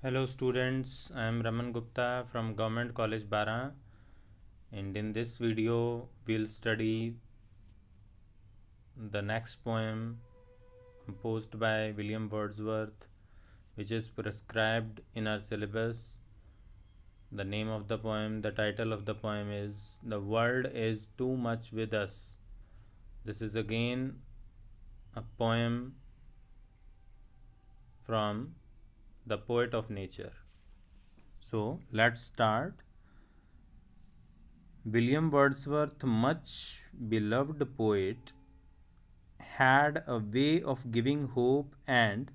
Hello students, I am Raman Gupta from Government College Bara, and in this video we'll study the next poem composed by William Wordsworth, which is prescribed in our syllabus. The name of the poem, the title of the poem is "The World is Too Much with Us." This is again a poem from the poet of nature. So let's start. William Wordsworth, much beloved poet, had a way of giving hope and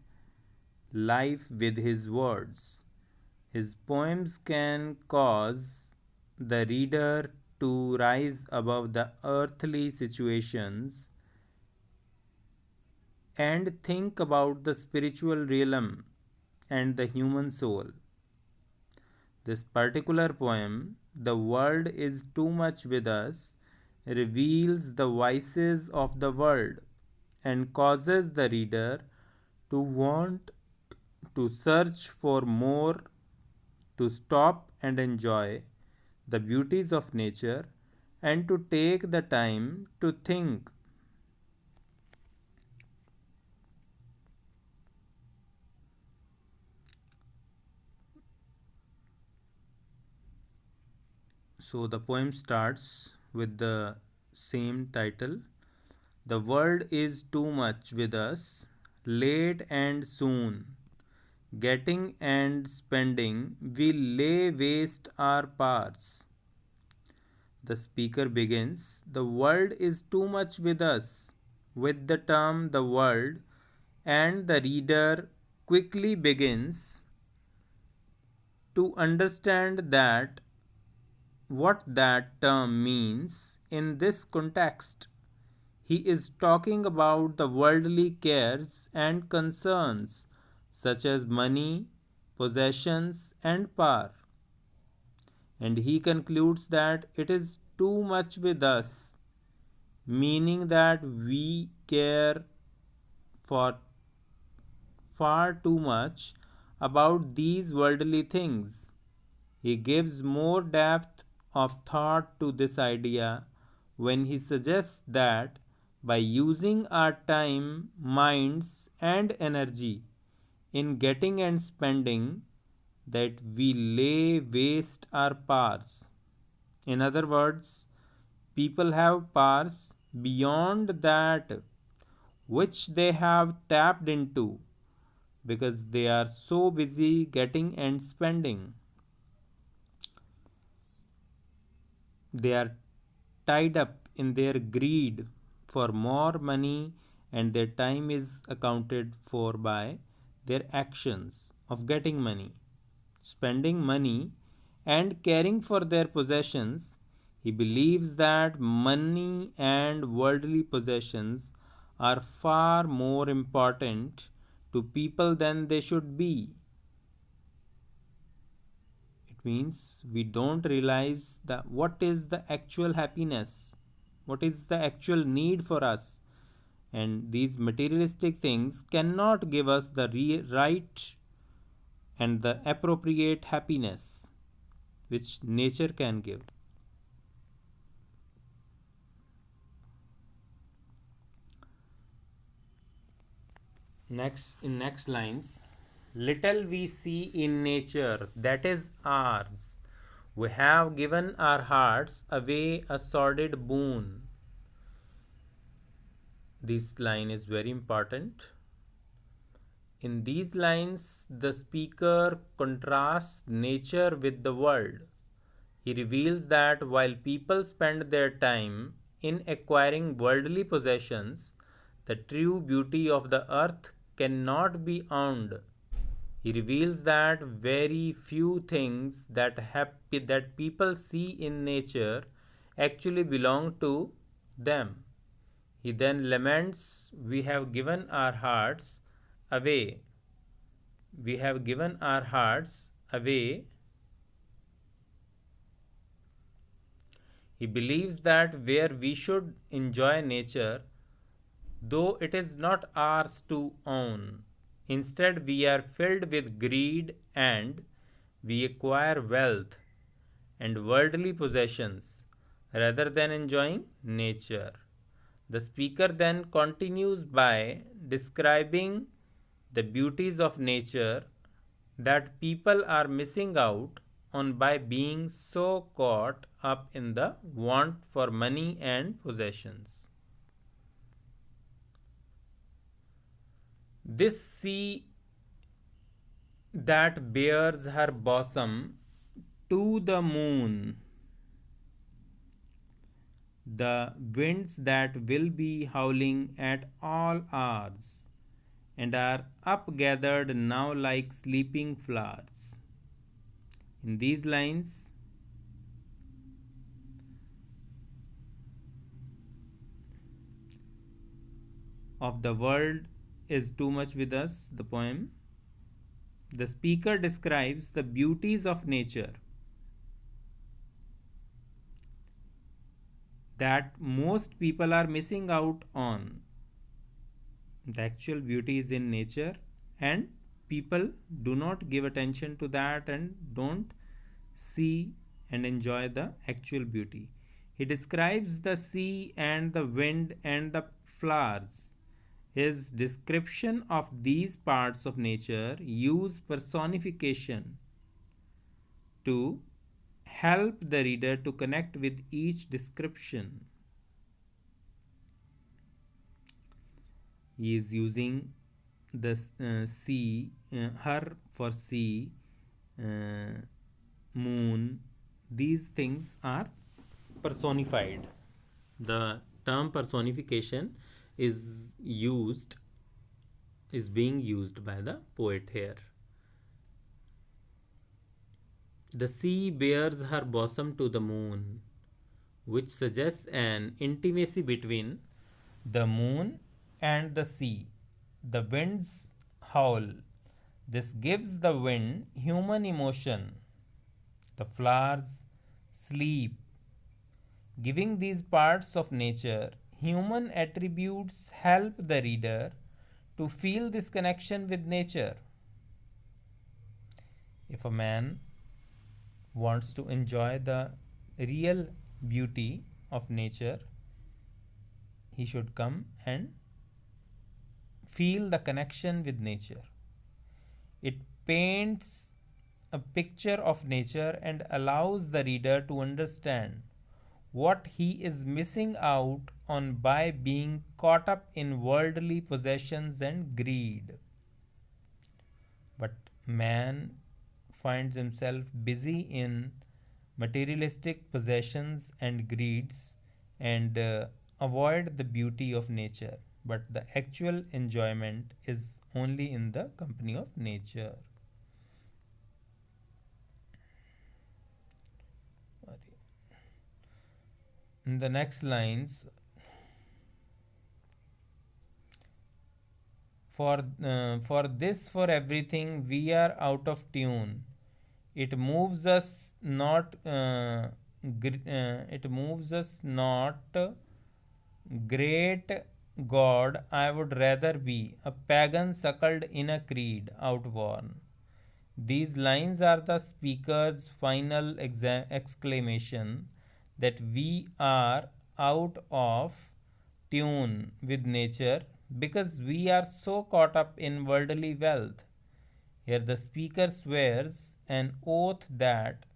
life with his words. His poems can cause the reader to rise above the earthly situations and think about the spiritual realm and the human soul. This particular poem, "The World is Too Much with Us," reveals the vices of the world and causes the reader to want to search for more, to stop and enjoy the beauties of nature, and to take the time to think. So the poem starts with the same title. The world is too much with us, late and soon. Getting and spending, we lay waste our parts. The speaker begins, "The world is too much with us," with the term "the world," and the reader quickly begins to understand that what that term means in this context. He is talking about the worldly cares and concerns such as money, possessions, and power. And he concludes that it is too much with us, meaning that we care for far too much about these worldly things. He gives more depth of thought to this idea when he suggests that by using our time, minds, and energy in getting and spending, that we lay waste our powers. In other words, people have powers beyond that which they have tapped into because they are so busy getting and spending. They are tied up in their greed for more money, and their time is accounted for by their actions of getting money, spending money, and caring for their possessions. He believes that money and worldly possessions are far more important to people than they should be. It means we don't realize that what is the actual happiness, what is the actual need for us, and these materialistic things cannot give us the right and the appropriate happiness which nature can give. Next, in next lines, little we see in nature that is ours. We have given our hearts away a sordid boon. This line is very important. In these lines, the speaker contrasts nature with the world. He reveals that while people spend their time in acquiring worldly possessions, the true beauty of the earth cannot be owned. He reveals that very few things that people see in nature actually belong to them. He then laments, "We have given our hearts away. We have given our hearts away." He believes that where we should enjoy nature, though it is not ours to own, Instead, we are filled with greed and we acquire wealth and worldly possessions rather than enjoying nature. The speaker then continues by describing the beauties of nature that people are missing out on by being so caught up in the want for money and possessions. This sea that bears her bosom to the moon, the winds that will be howling at all hours and are upgathered now like sleeping flowers. In these lines, of the world is too much with us, the poem, the speaker describes the beauties of nature that most people are missing out on. The actual beauty is in nature, and people do not give attention to that and don't see and enjoy the actual beauty. He describes the sea and the wind and the flowers. His description of these parts of nature use personification to help the reader to connect with each description. He is using the sea, her for sea, moon. These things are personified. The term personification is used, is being used by the poet here. The sea bears her bosom to the moon, which suggests an intimacy between the moon and the sea. The winds howl. This gives the wind human emotion. The flowers sleep. Giving these parts of nature human attributes help the reader to feel this connection with nature. If a man wants to enjoy the real beauty of nature, he should come and feel the connection with nature. It paints a picture of nature and allows the reader to understand what he is missing out on by being caught up in worldly possessions and greed. But man finds himself busy in materialistic possessions and greeds and avoid the beauty of nature. But the actual enjoyment is only in the company of nature. In the next lines, for everything we are out of tune. It moves us not. It moves us not. Great God, I would rather be a pagan suckled in a creed outworn. These lines are the speaker's final exclamation that we are out of tune with nature because we are so caught up in worldly wealth. Here the speaker swears an oath that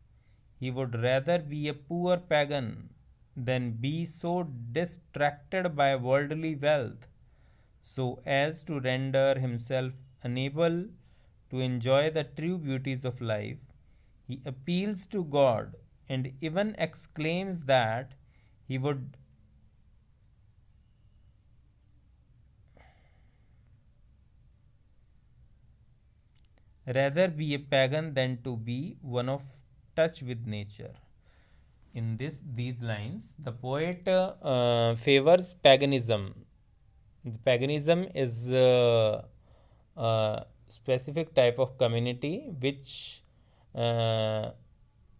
he would rather be a poor pagan than be so distracted by worldly wealth so as to render himself unable to enjoy the true beauties of life. He appeals to God and even exclaims that he would rather be a pagan than to be one of touch with nature. In these lines, the poet favors paganism. Paganism is a specific type of community which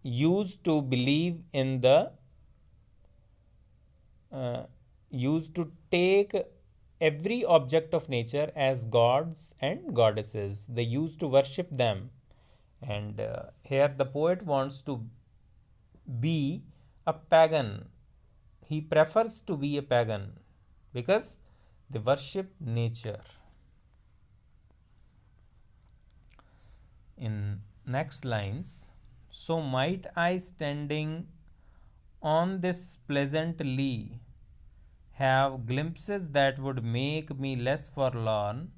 used to believe in the used to take every object of nature as gods and goddesses. They used to worship them. And here the poet wants to be a pagan. He prefers to be a pagan because they worship nature. In next lines, so might I standing on this pleasant lea have glimpses that would make me less forlorn,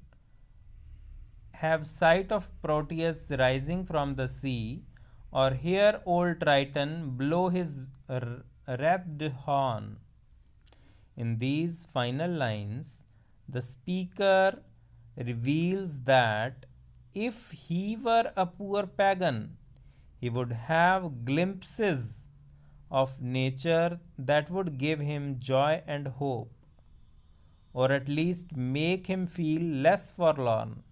have sight of Proteus rising from the sea, or hear old Triton blow his wrathed horn. In these final lines, the speaker reveals that if he were a poor pagan, he would have glimpses of nature that would give him joy and hope, or at least make him feel less forlorn.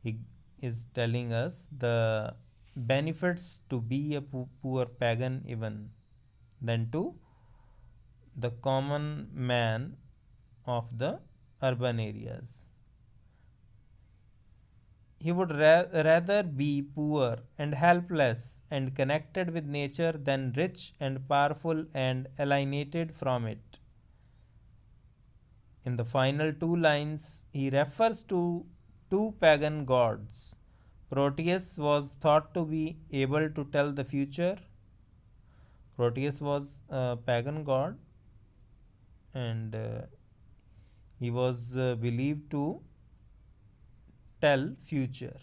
He is telling us the benefits to be a poor pagan even than to the common man of the urban areas. He would rather be poor and helpless and connected with nature than rich and powerful and alienated from it. In the final two lines, he refers to two pagan gods. Proteus was thought to be able to tell the future. Proteus was a pagan god, and he was believed to tell future,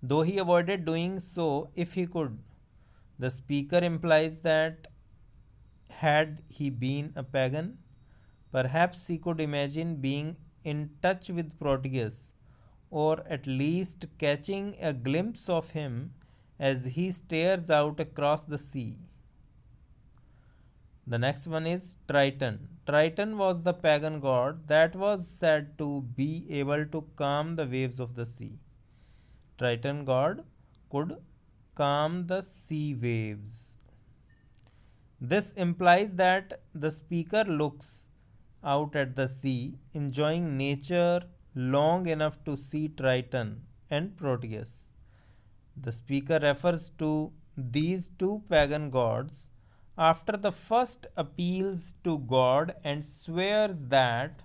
though he avoided doing so if he could. The speaker implies that had he been a pagan, perhaps he could imagine being in touch with Proteus, or at least catching a glimpse of him as he stares out across the sea. The next one is Triton. Triton was the pagan god that was said to be able to calm the waves of the sea. Triton god could calm the sea waves. This implies that the speaker looks out at the sea, enjoying nature long enough to see Triton and Proteus. The speaker refers to these two pagan gods after the first appeals to God and swears that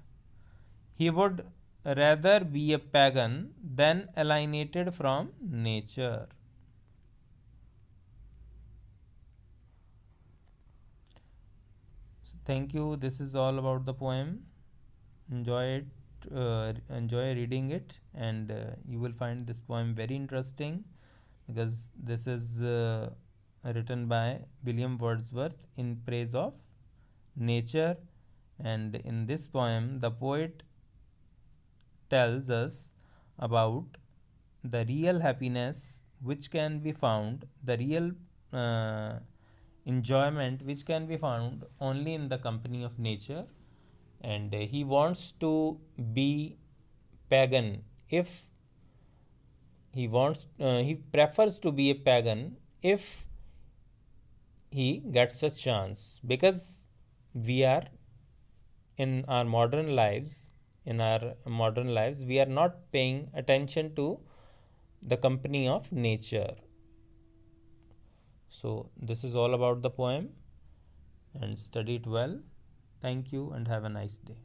he would rather be a pagan than alienated from nature. So thank you. This is all about the poem. Enjoy it. Enjoy reading it, and you will find this poem very interesting because this is written by William Wordsworth in praise of nature. And in this poem, the poet tells us about the real happiness which can be found, the real uh, enjoyment which can be found only in the company of nature. And he wants to be pagan if he prefers to be a pagan if he gets a chance, because we are in our modern lives we are not paying attention to the company of nature. So this is all about the poem, and study it well. Thank you and have a nice day.